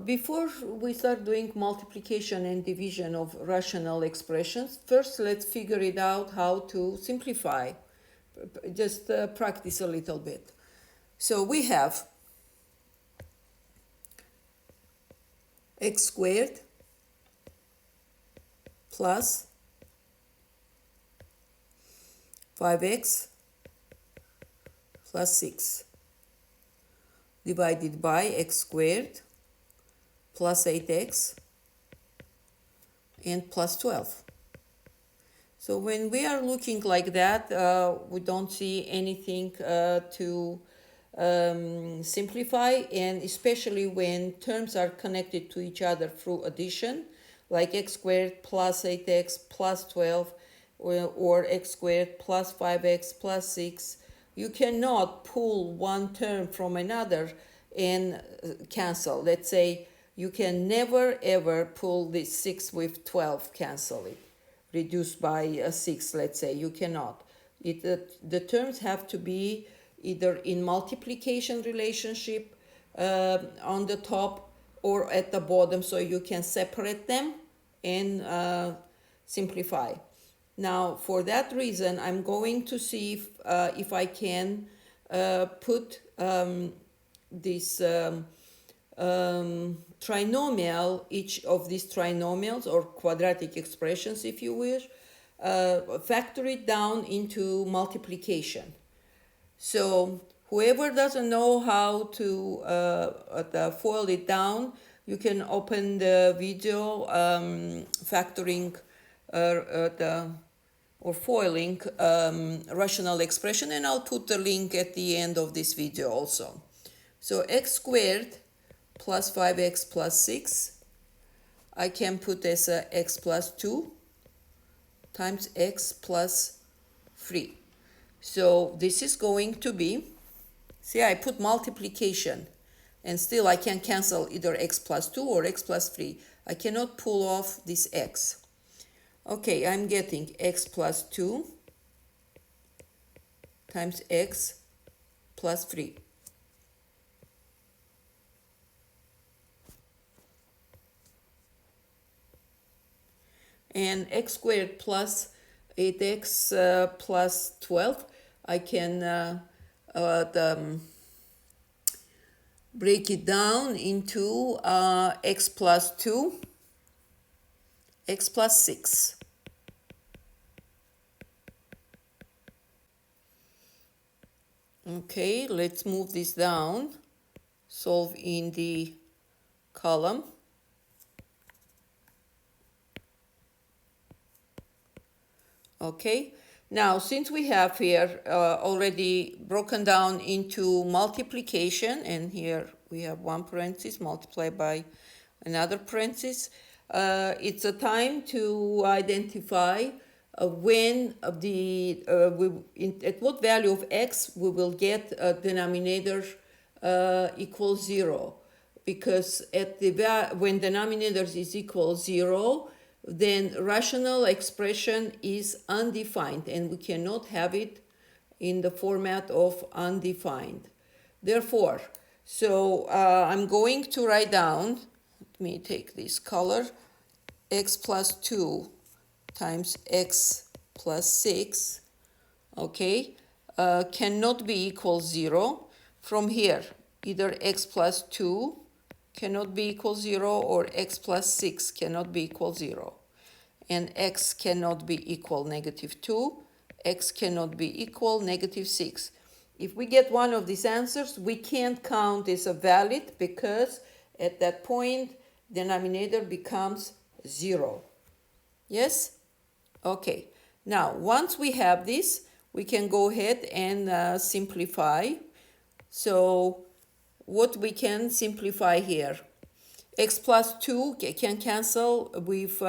Before we start doing multiplication and division of rational expressions, first let's figure it out how to simplify. Just practice a little bit. So we have x squared plus 5x plus 6 divided by x squared plus 8x and plus 12. So when we are looking like that, we don't see anything to simplify, and especially when terms are connected to each other through addition, like x squared plus 8x plus 12, or x squared plus 5x plus 6. You cannot pull one term from another and cancel. Let's say you can never ever pull this 6 with 12, cancel it, reduced by a 6, let's say. You cannot. The terms have to be either in multiplication relationship on the top or at the bottom, so you can separate them and simplify. Now, for that reason, I'm going to see if I can put this trinomial, each of these trinomials or quadratic expressions, if you wish, factor it down into multiplication. So whoever doesn't know how to FOIL it down, you can open the video factoring or foiling rational expression, and I'll put the link at the end of this video also. So x squared plus 5x plus 6, I can put as x plus 2 times x plus 3. So this is going to be, see, I put multiplication, and still I can cancel either x plus 2 or x plus 3. I cannot pull off this x. Okay, I'm getting x plus 2 times x plus 3. And x squared plus 8x plus 12, I can break it down into x plus 2, x plus 6. Okay, let's move this down, solve in the column. Okay, now since we have here already broken down into multiplication, and here we have one parenthesis multiplied by another parenthesis, it's a time to identify when at what value of x we will get a denominator equals 0, because at when denominators is equal 0, then rational expression is undefined, and we cannot have it in the format of undefined. Therefore, so I'm going to write down, let me take this color, x plus 2 times x plus 6, okay, cannot be equal 0. From here, either x plus 2 cannot be equal 0, or x plus 6 cannot be equal 0. And x cannot be equal negative 2, x cannot be equal negative 6. If we get one of these answers, we can't count as a valid, because at that point, denominator becomes 0. Yes? Okay. Now, once we have this, we can go ahead and simplify. So what we can simplify here? X plus 2 can cancel with,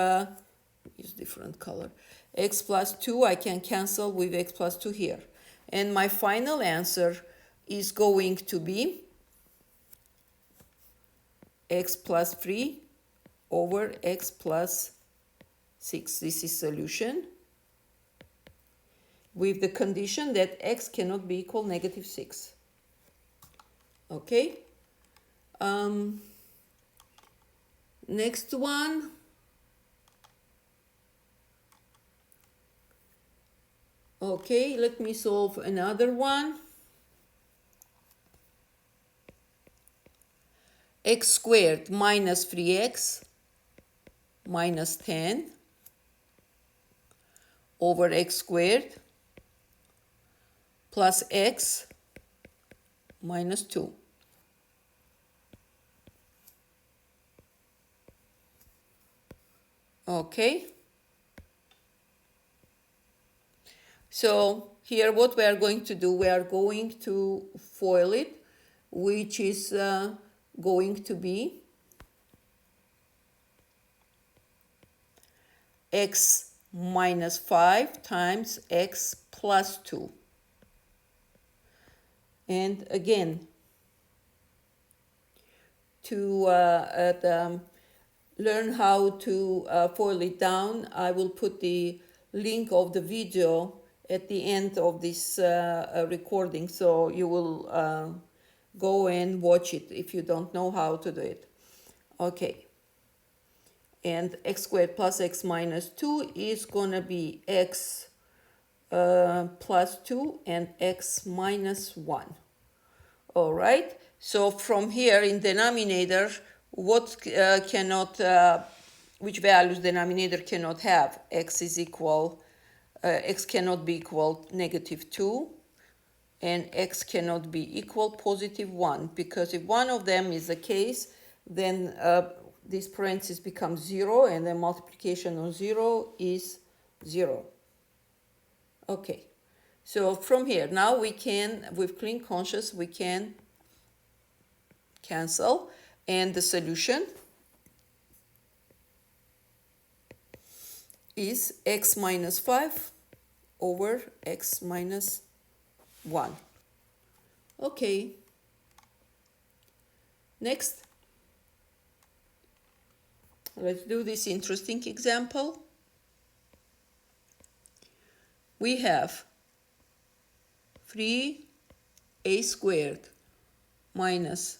use different color. X plus 2 I can cancel with x plus 2 here. And my final answer is going to be x plus 3 over x plus 6. This is solution, with the condition that x cannot be equal negative 6. Okay. Next one. Okay, let me solve another one. X squared minus 3x minus 10 over x squared plus x minus 2. Okay. So here what we are going to do, we are going to FOIL it, which is going to be x minus 5 times x plus 2. And again, to learn how to FOIL it down, I will put the link of the video at the end of this recording, so you will go and watch it if you don't know how to do it. Okay. And x squared plus x minus 2 is going to be x plus 2 and x minus 1. All right. So from here in denominator, what which values denominator cannot have? X is equal, x cannot be equal negative 2, and x cannot be equal positive 1, because if one of them is the case, then this parenthesis becomes 0, and then multiplication on 0 is 0. Okay, so from here, now we can, with clean conscience, we can cancel, and the solution is x minus 5 over x minus 1. Okay. Next, let's do this interesting example. We have 3a squared minus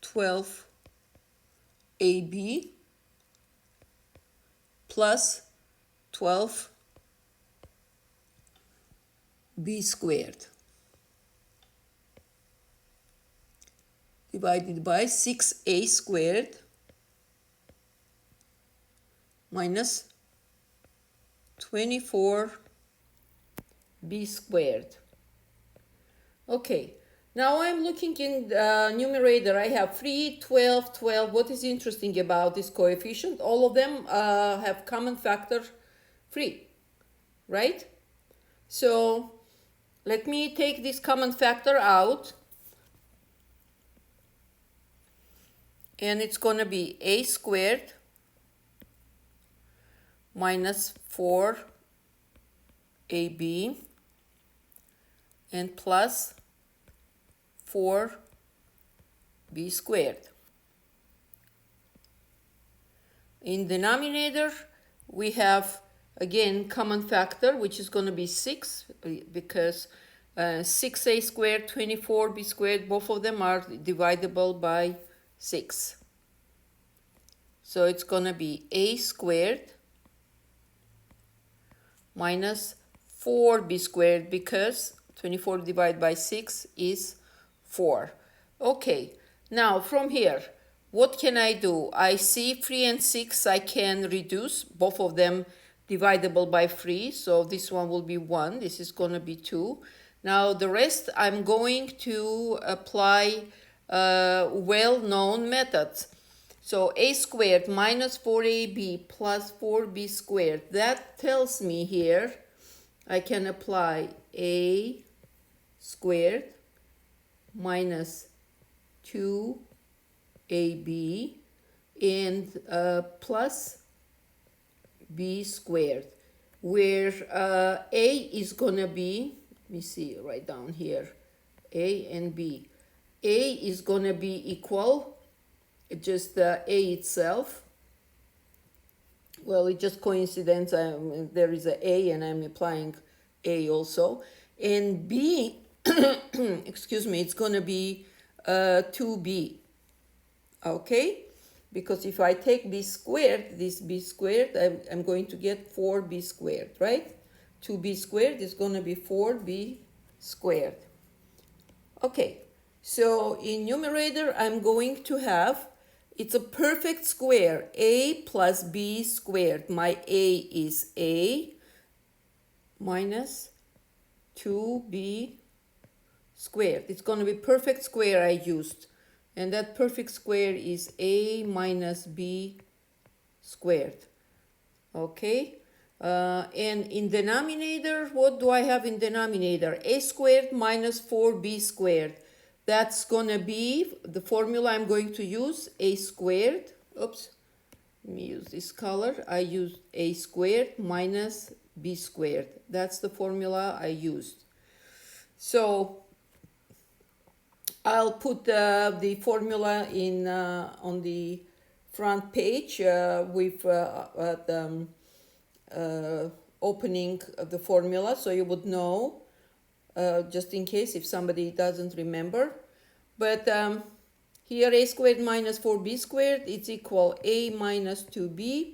12ab plus 12b squared divided by 6a squared minus 24b squared. Okay, now I'm looking in the numerator. I have 3, 12, 12. What is interesting about this coefficient? All of them have common factor 3, right? So let me take this common factor out, and it's going to be a squared minus 4ab and plus 4b squared. In denominator, we have again common factor, which is going to be 6, because 6a squared, 24b squared, both of them are divisible by 6. So it's going to be a squared minus 4b squared, because 24 divided by 6 is 4. Okay, now from here, what can I do? I see 3 and 6 I can reduce, both of them divisible by 3, so this one will be 1, this is going to be 2. Now the rest I'm going to apply well-known methods. So a squared minus 4ab plus 4b squared, that tells me here I can apply a squared minus 2ab and plus b squared, where a is going to be, let me see, right down here, a and b. A is going to be equal, just a itself. Well, it's just coincidence, there is a and I'm applying a also. And b, excuse me, it's going to be 2b. Okay, because if I take b squared, this b squared, I'm going to get 4b squared, right? 2b squared is going to be 4b squared. Okay, so in numerator, I'm going to have, it's a perfect square, a plus b squared. My a is a minus 2b squared. It's going to be perfect square I used. And that perfect square is a minus b squared. Okay. And in denominator, what do I have in denominator? A squared minus 4b squared. That's going to be the formula I'm going to use, a squared. Oops. Let me use this color. I used a squared minus b squared. That's the formula I used. So I'll put the formula in on the front page with the opening of the formula, so you would know, just in case if somebody doesn't remember. But here a squared minus 4b squared, it's equal a minus 2b,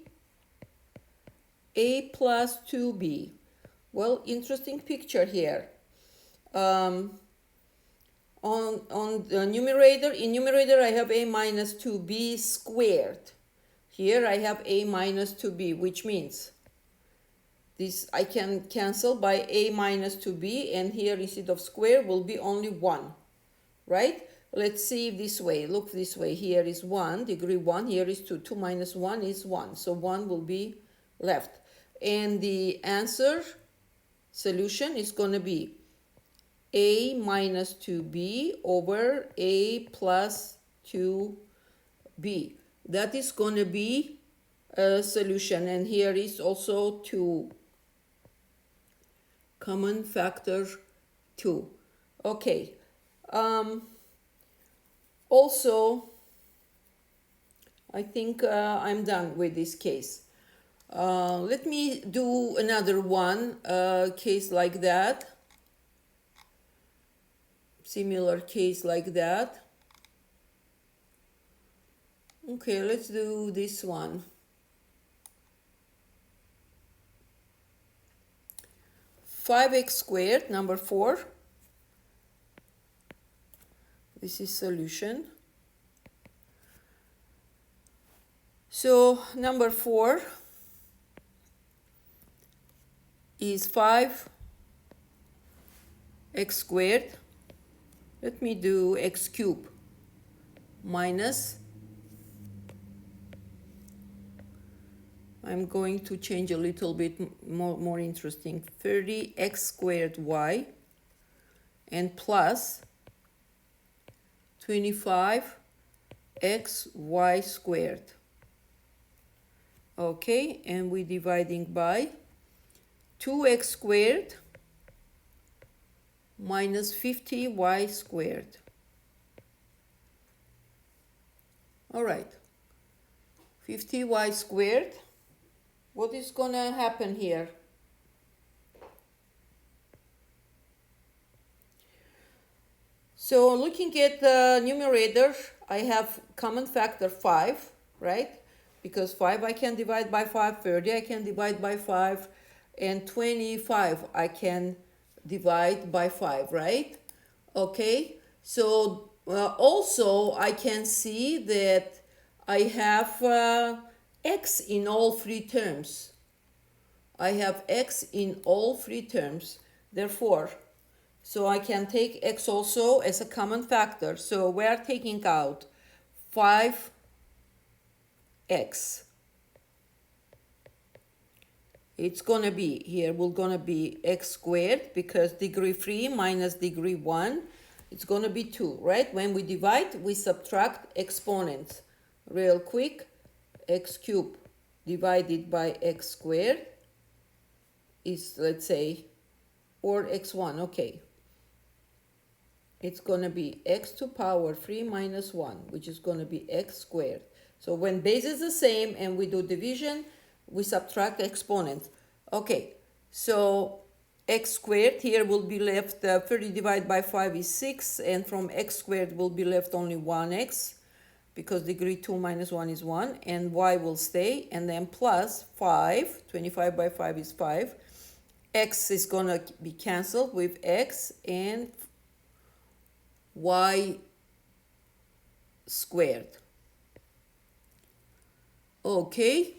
a plus 2b. Well, interesting picture here. On the numerator, in numerator I have a minus 2b squared. Here I have a minus 2b, which means this I can cancel by a minus 2b, and here instead of square will be only 1, right? Let's see this way. Look this way. Here is 1, degree 1. Here is 2. 2 minus 1 is 1. So 1 will be left. And the answer solution is going to be a minus 2b over a plus 2b. That is going to be a solution. And here is also 2. Common factor 2. Okay. Also, I think I'm done with this case. Let me do another one, case like that. Similar case like that. Okay, let's do this one. 5x squared, number 4. This is solution. So number 4 is 5x squared. Let me do x cubed minus, I'm going to change a little bit more interesting, 30x squared y, and plus 25xy squared. Okay, and we're dividing by 2x squared minus 50y squared. All right, 50y squared. What is gonna happen here? So looking at the numerator, I have common factor 5, right? Because 5 I can divide by 5, 30 I can divide by 5, and 25 I can divide by 5, right? Okay, so also I can see that I have x in all three terms. I have x in all three terms. Therefore, so I can take x also as a common factor. So we are taking out 5x. It's gonna be, here we're gonna be x squared, because degree 3 minus degree 1, it's gonna be 2, right? When we divide, we subtract exponents. Real quick, x cubed divided by x squared is, let's say, or x1, okay. It's gonna be x to power 3 minus 1, which is gonna be x squared. So when base is the same and we do division, we subtract exponents. Okay, so x squared here will be left, 30 divided by 5 is 6, and from x squared will be left only 1x. because degree 2 minus 1 is 1, and y will stay, and then plus 5, 25 by 5 is 5. X is going to be canceled with x, and y squared. Okay.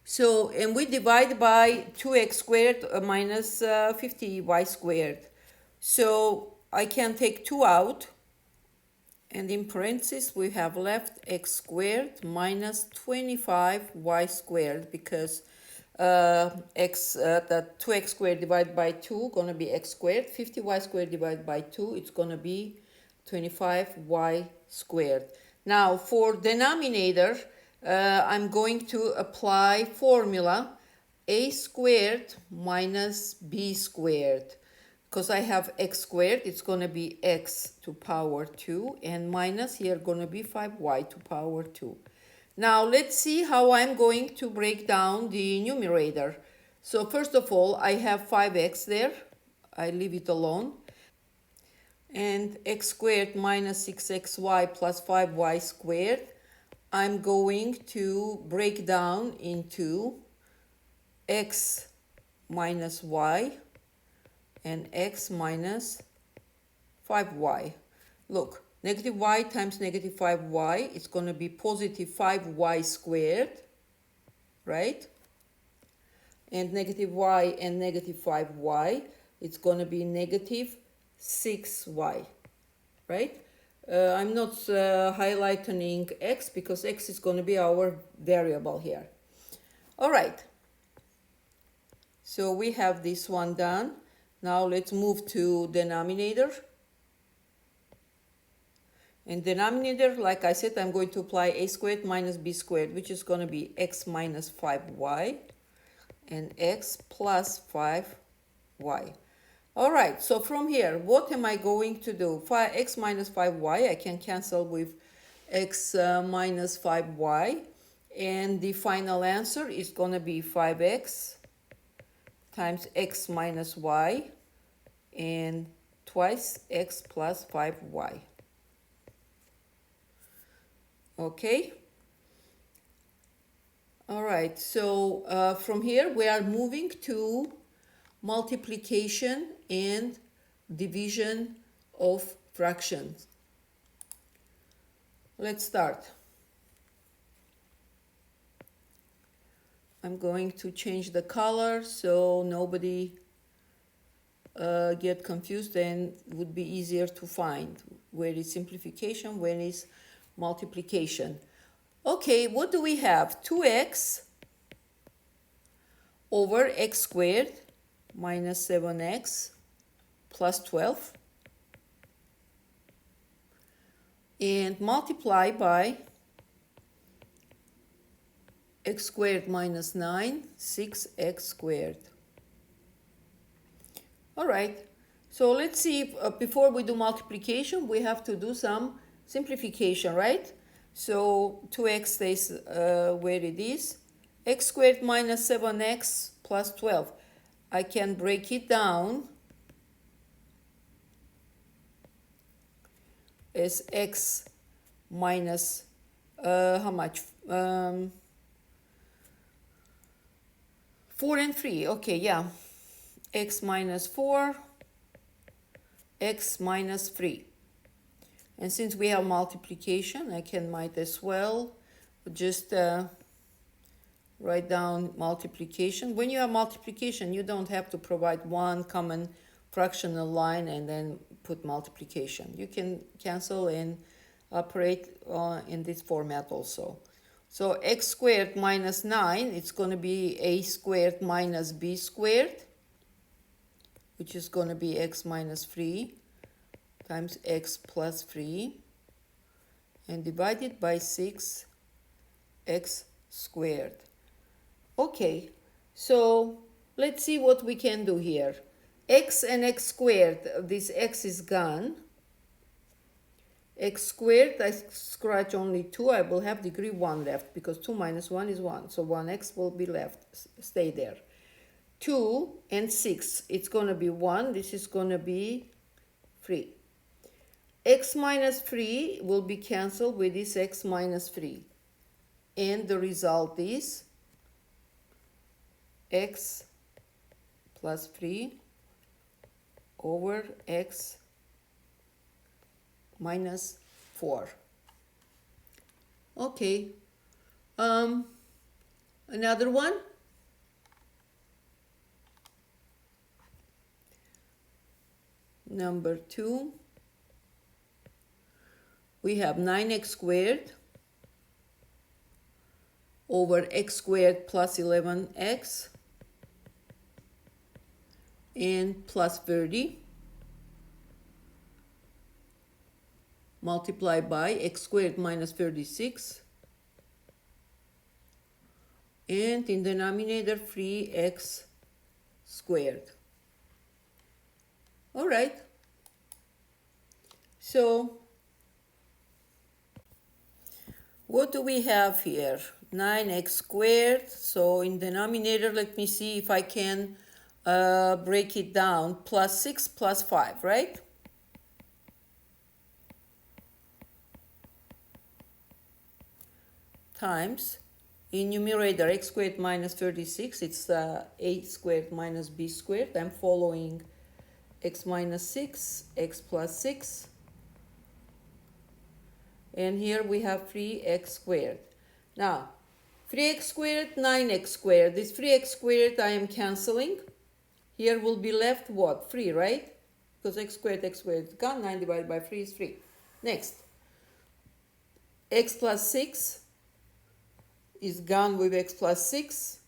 So, and we divide by 2x squared minus 50y squared. So I can take 2 out, and in parentheses we have left x squared minus 25y squared, because the 2x squared divided by 2 gonna be x squared. 50y squared divided by 2, it's gonna be 25y squared. Now for denominator, I'm going to apply formula a squared minus b squared. Because I have x squared, it's going to be x to power 2, and minus here going to be 5y to power 2. Now let's see how I'm going to break down the numerator. So first of all, I have 5x there. I leave it alone. And x squared minus 6xy plus 5y squared, I'm going to break down into x minus y and x minus 5y. Look, negative y times negative 5y, it's going to be positive 5y squared, right? And negative y and negative 5y, it's going to be negative 6y, right? I'm not highlighting x because x is going to be our variable here. All right. So we have this one done. Now let's move to denominator. In denominator, like I said, I'm going to apply a squared minus b squared, which is going to be x minus 5y and x plus 5y. All right, so from here, what am I going to do? X minus 5y, I can cancel with x minus 5y. And the final answer is going to be 5x times x minus y and twice x plus 5y. Okay. All right, so from here we are moving to multiplication and division of fractions. Let's start. I'm going to change the color so nobody get confused, and it would be easier to find where is simplification, where is multiplication. Okay, what do we have? 2x over x squared minus 7x plus 12, and multiply by x squared minus 9, 6x squared. All right, so let's see if, before we do multiplication, we have to do some simplification, right? So 2x stays where it is. X squared minus 7x plus 12. I can break it down as x minus, how much? 4 and 3, okay, yeah. X minus 4, x minus 3. And since we have multiplication, I might as well just write down multiplication. When you have multiplication, you don't have to provide one common fractional line and then put multiplication. You can cancel and operate in this format also. So x squared minus 9, it's going to be a squared minus b squared, which is going to be x minus 3 times x plus 3, and divided by 6x squared. Okay, so let's see what we can do here. X and x squared, this x is gone. X squared, I scratch only 2, I will have degree 1 left, because 2 minus 1 is 1, so 1x will be left, stay there. 2 and 6, it's going to be 1, this is going to be 3. X minus 3 will be cancelled with this x minus 3. And the result is x plus 3 over x minus 4. Okay. Another one. Number 2. We have 9x squared over x squared plus 11x and plus 30 multiplied by x squared minus 36 and in denominator 3x squared. All right. So what do we have here? 9x squared. So in denominator, let me see if I can break it down. Plus 6 plus 5, right? Times, in numerator, x squared minus 36. It's a squared minus b squared. I'm following x minus 6, x plus 6. And here we have 3x squared. Now, 3x squared, 9x squared. This 3x squared I am cancelling. Here will be left what? 3, right? Because x squared is gone. 9 divided by 3 is 3. Next, x plus 6 is gone with x plus 6.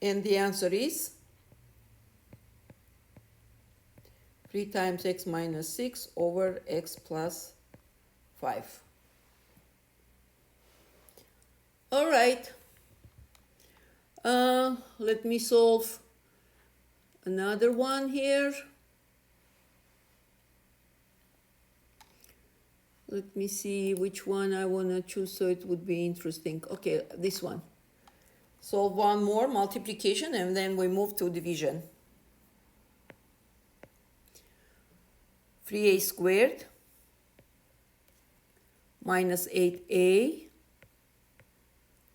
And the answer is 3 times x minus 6 over x plus 5. All right. Let me solve another one here. Let me see which one I want to choose so it would be interesting. Okay, this one. Solve one more, multiplication, and then we move to division. 3a squared minus 8a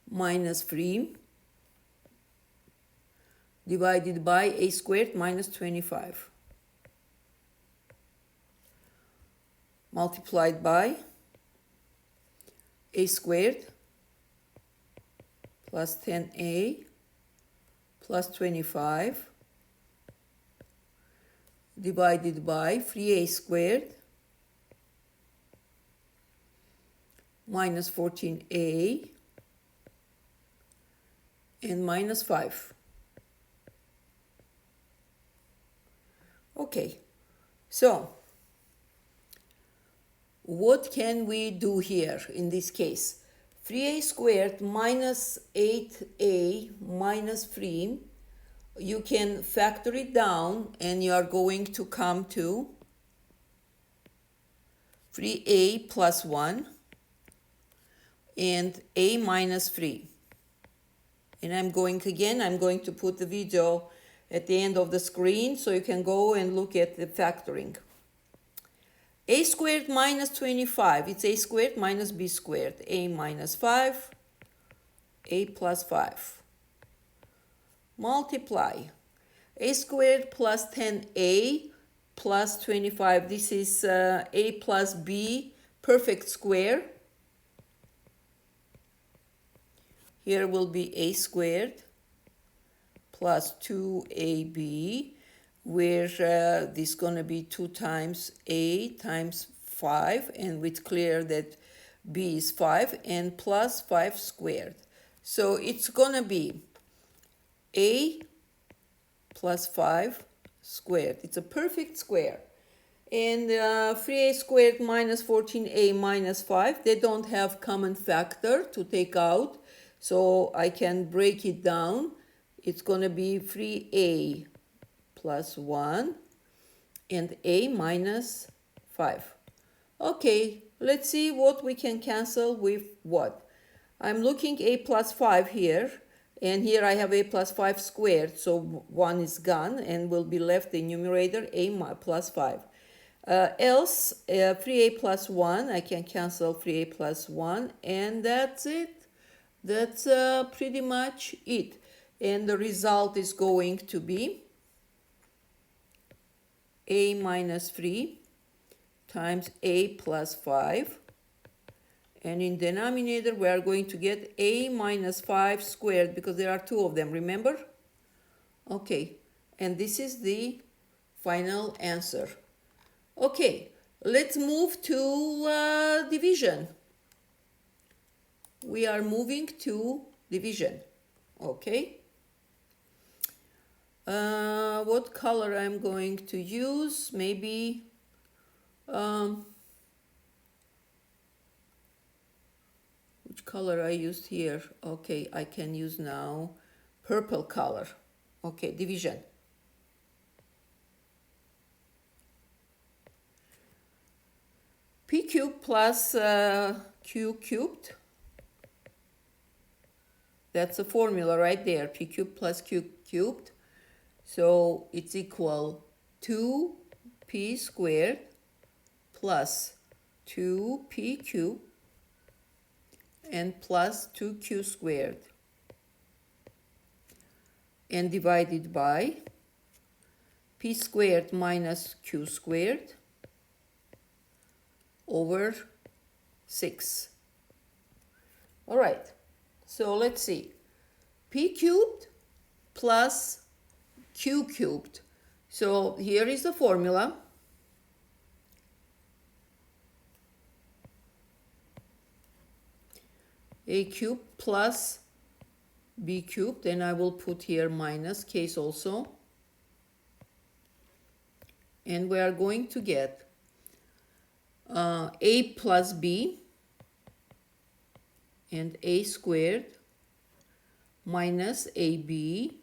minus 3 divided by a squared minus 25 multiplied by a squared plus 10a plus 25 divided by 3a squared minus 14a and minus 5. Okay, so what can we do here in this case? 3a squared minus 8a minus 3, you can factor it down and you are going to come to 3a plus 1 and a minus 3. And I'm going to put the video at the end of the screen so you can go and look at the factoring. A squared minus 25, it's a squared minus b squared, a minus 5, a plus 5. Multiply a squared plus 10a plus 25, this is a plus b perfect square. Here will be a squared plus 2ab, where this is going to be 2 times a times 5, and it's clear that b is 5, and plus 5 squared. So it's going to be a plus 5 squared. It's a perfect square. And 3a squared minus 14a minus 5, they don't have common factor to take out, so I can break it down. It's going to be 3a plus 1 and a minus 5. Okay, let's see what we can cancel with what. I'm looking a plus 5 here, and here I have a plus 5 squared, so 1 is gone and will be left in numerator a plus 5. Else 3a plus 1, I can cancel 3a plus 1, and that's it. That's pretty much it. And the result is going to be a minus 3 times a plus 5. And in denominator, we are going to get a minus 5 squared because there are two of them, remember? Okay, and this is the final answer. Okay, let's move to division. We are moving to division. Okay. What color I'm going to use? Maybe which color I used here? Okay, I can use now purple color. Okay, division. P cubed plus Q cubed. That's a formula right there. P cubed plus Q cubed. So it's equal 2p squared plus 2p cubed and plus 2q squared, and divided by p squared minus q squared over 6. All right, so let's see. P cubed plus q cubed. So here is the formula. A cubed plus b cubed, and I will put here minus case also. And we are going to get a plus b and a squared minus ab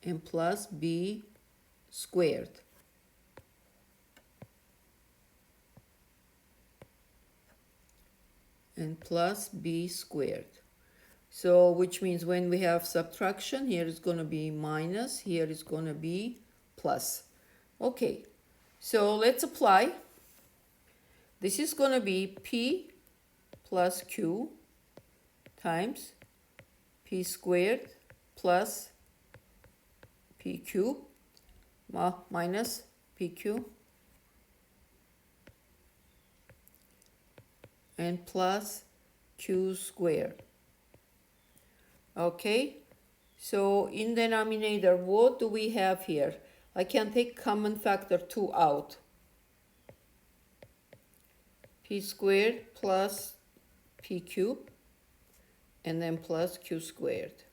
and plus b squared. And plus b squared. So which means when we have subtraction, here is going to be minus, here is going to be plus. Okay, so let's apply. This is going to be p plus q times p squared plus pq minus pq and plus q squared. Okay, so in denominator, what do we have here? I can take common factor 2 out. P squared plus p cubed and then plus q squared.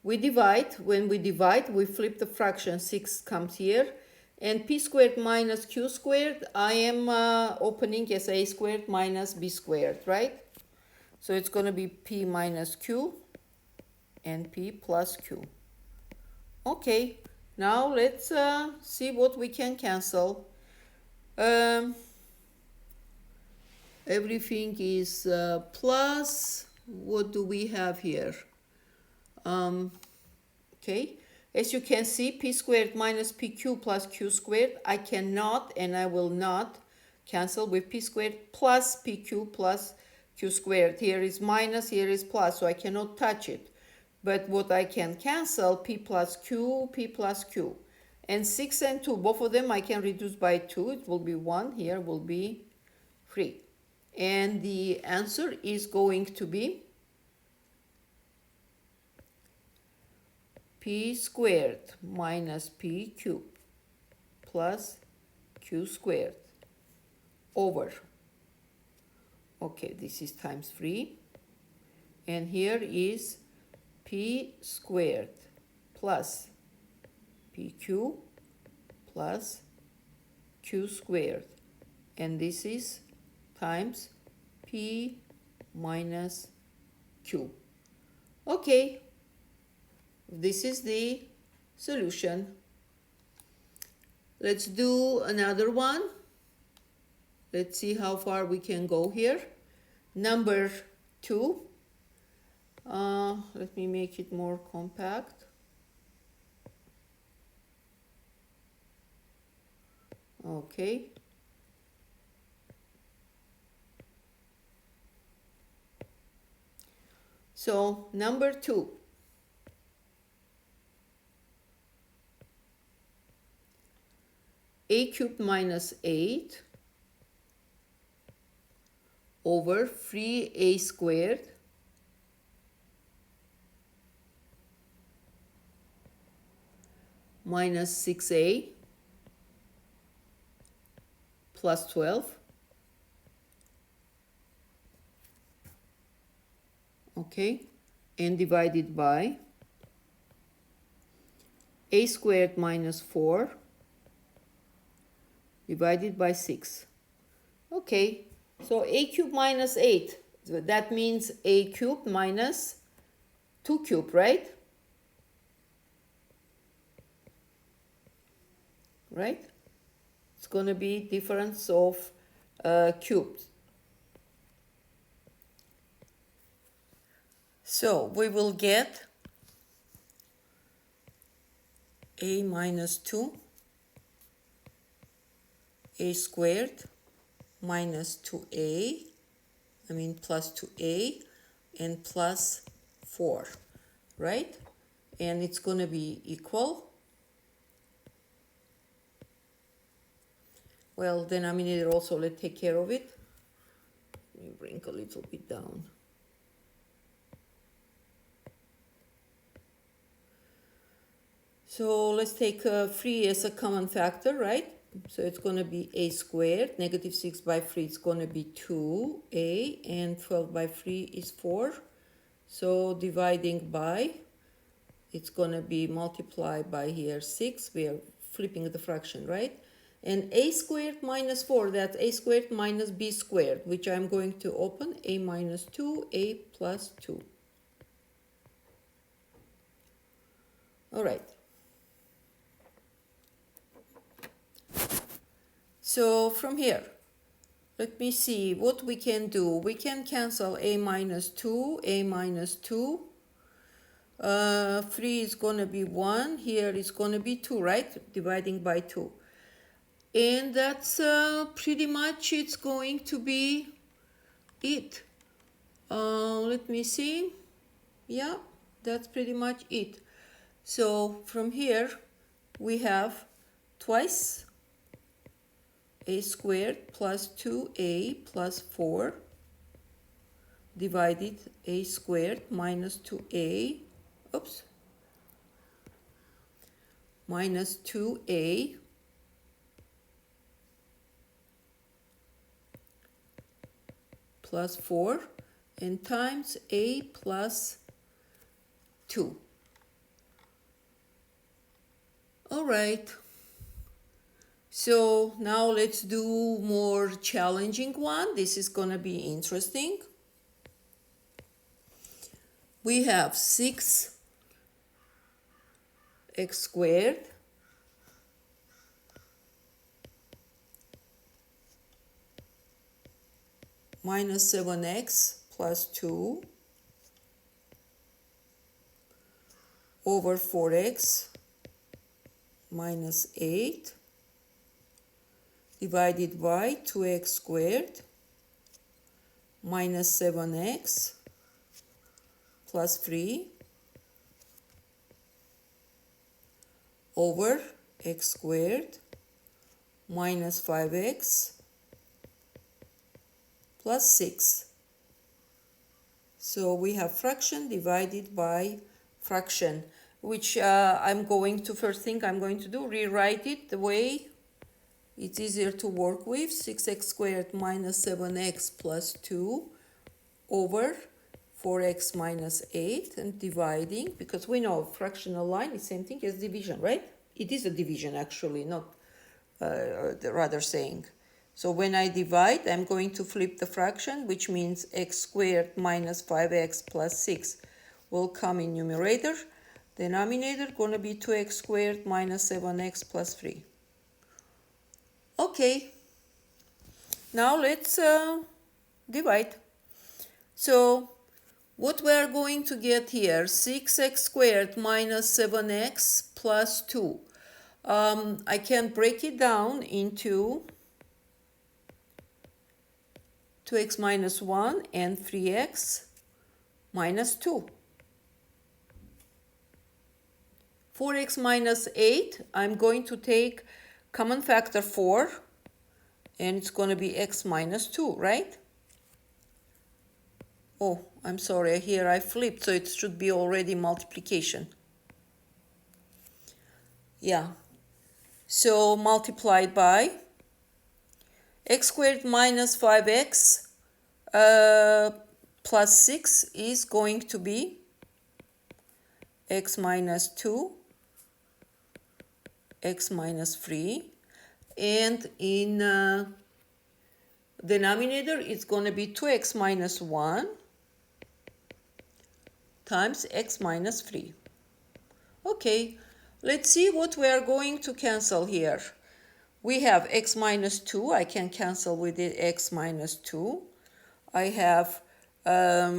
We divide. When we divide, we flip the fraction. 6 comes here. And p squared minus q squared, I am opening as a squared minus b squared, right? So it's going to be p minus q and p plus q. Okay, now let's see what we can cancel. Everything is plus. What do we have here? Okay, as you can see, p squared minus pq plus q squared, I cannot and I will not cancel with p squared plus pq plus q squared. Here is minus, here is plus, so I cannot touch it. But what I can cancel, p plus q, p plus q. And 6 and 2, both of them I can reduce by 2. It will be 1, here will be 3. And the answer is going to be p squared minus p cubed plus q squared over, okay, this is times 3, and here is p squared plus pq plus q squared, and this is times p minus q. Okay, this is the solution. Let's do another one. Let's see how far we can go here. Number 2. Let me make it more compact. Okay. So number 2. A cubed minus 8 over 3a squared minus 6a plus 12. Okay, and divided by a squared minus 4 divided by 6. Okay, so a cubed minus 8, so that means a cubed minus 2 cubed, right? Right? It's going to be difference of cubes. So we will get a minus 2 a squared minus 2a, plus 2a, and plus 4, right? And it's going to be equal, well, denominator also, let's take care of it. Let me bring a little bit down. So let's take 3 as a common factor, right? So it's going to be a squared, negative 6 by 3 is going to be 2a, and 12 by 3 is 4. So dividing by, it's going to be multiplied by here 6. We are flipping the fraction, right? And a squared minus 4, that's a squared minus b squared, which I'm going to open, a minus 2, a plus 2. All right. So from here, let me see what we can do. We can cancel a minus 2, a minus 2. 3 is going to be 1. Here is going to be 2, right? Dividing by 2. And that's pretty much it's going to be it. Let me see. Yeah, that's pretty much it. So from here, we have twice a squared plus 2a plus 4 divided a squared minus 2a, minus 2a plus 4 and times a plus 2. All right. So now let's do more challenging one. This is going to be interesting. We have 6x squared minus 7x plus 2 over 4x minus 8 divided by 2x squared minus 7x plus 3 over x squared minus 5x plus 6. So we have fraction divided by fraction, which I'm going to, first thing I'm going to do, rewrite it the way it's easier to work with. 6x squared minus 7x plus 2 over 4x minus 8, and dividing, because we know fractional line is same thing as division, right? It is a division actually, not rather saying. So when I divide, I'm going to flip the fraction, which means x squared minus 5x plus 6 will come in numerator. Denominator going to be 2x squared minus 7x plus 3. Okay, now let's divide. So what we are going to get here, 6x squared minus 7x plus 2. I can break it down into 2x minus 1 and 3x minus 2. 4x minus 8, I'm going to take common factor 4, and it's going to be x minus 2, right? Oh, I'm sorry, here I flipped, so it should be already multiplication. Yeah, so multiplied by x squared minus 5x plus 6 is going to be x minus 2, x minus 3, and in denominator it's going to be 2x minus 1 times x minus 3. Okay, let's see what we are going to cancel here. We have x minus 2, I can cancel with it x minus 2. I have, let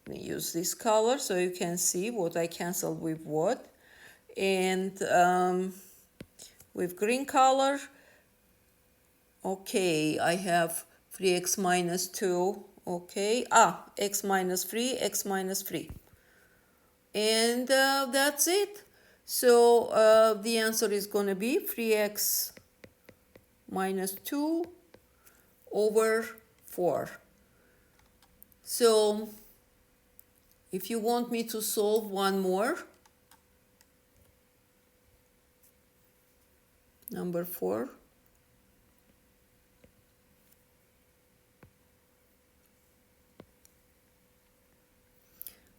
me use this color so you can see what I canceled with what. And with green color, okay, I have 3x minus 2, okay, x minus 3, x minus 3. And that's it. So the answer is going to be 3x minus 2 over 4. So if you want me to solve one more, number 4.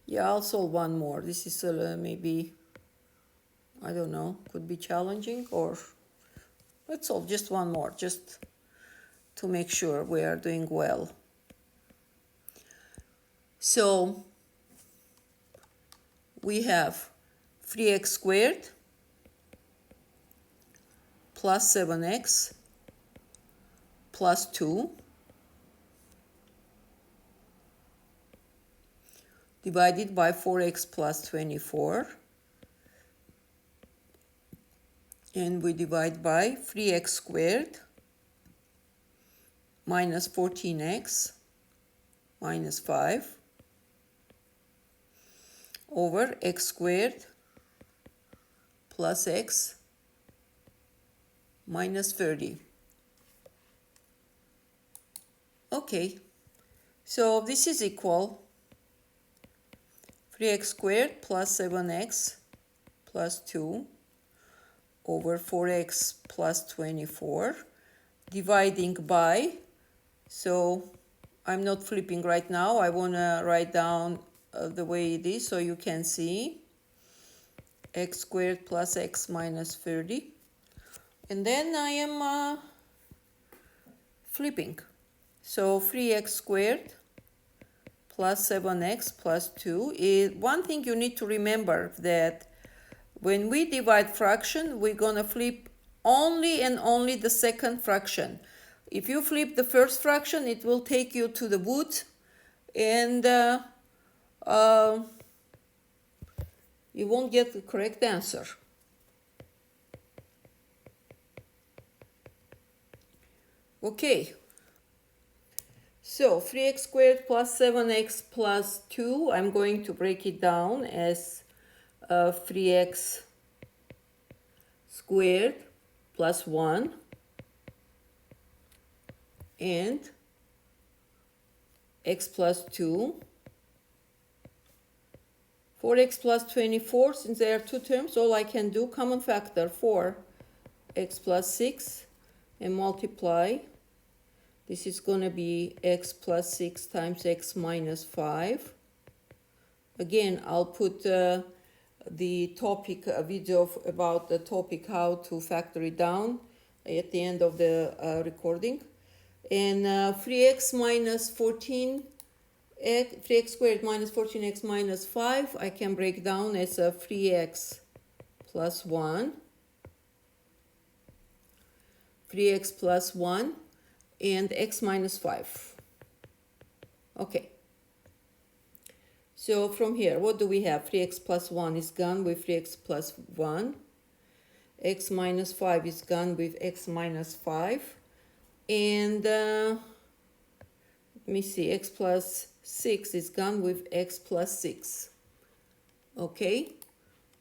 Yeah, I'll solve one more. This is maybe, I don't know, could be challenging, or let's solve just one more, just to make sure we are doing well. So we have 3x squared plus 7x plus 2 divided by 4x plus 24, and we divide by 3x squared minus 14x minus 5 over x squared plus x minus 30. Okay, so this is equal 3x squared plus 7x plus 2 over 4x plus 24 dividing by, so I'm not flipping right now, I want to write down the way it is so you can see, x squared plus x minus 30, and then I am flipping. So 3x squared plus 7x plus 2 is one thing you need to remember, that when we divide fraction, we're going to flip only and only the second fraction. If you flip the first fraction, it will take you to the wood, and you won't get the correct answer. Okay. So 3x squared plus 7x plus 2, I'm going to break it down as 3x squared plus 1 and x plus 2. 4x plus 24, since there are two terms, all I can do, common factor 4, x plus 6, and multiply. This is going to be x plus 6 times x minus 5. Again, I'll put the topic, a video about the topic how to factor it down at the end of the recording. And 3x minus 14, 3x squared minus 14x minus 5, I can break down as a 3x plus 1, 3x plus 1, and x minus 5. Okay. So from here, what do we have? 3x plus 1 is gone with 3x plus 1. X minus 5 is gone with x minus 5. And let me see, x plus 6 is gone with x plus 6. Okay,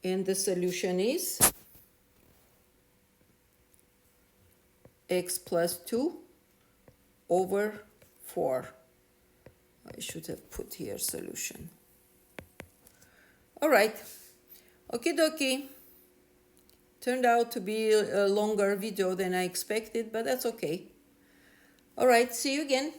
and the solution is x plus 2 over 4. I should have put here solution. All right, okie dokie. Turned out to be a longer video than I expected, but that's okay. All right, see you again.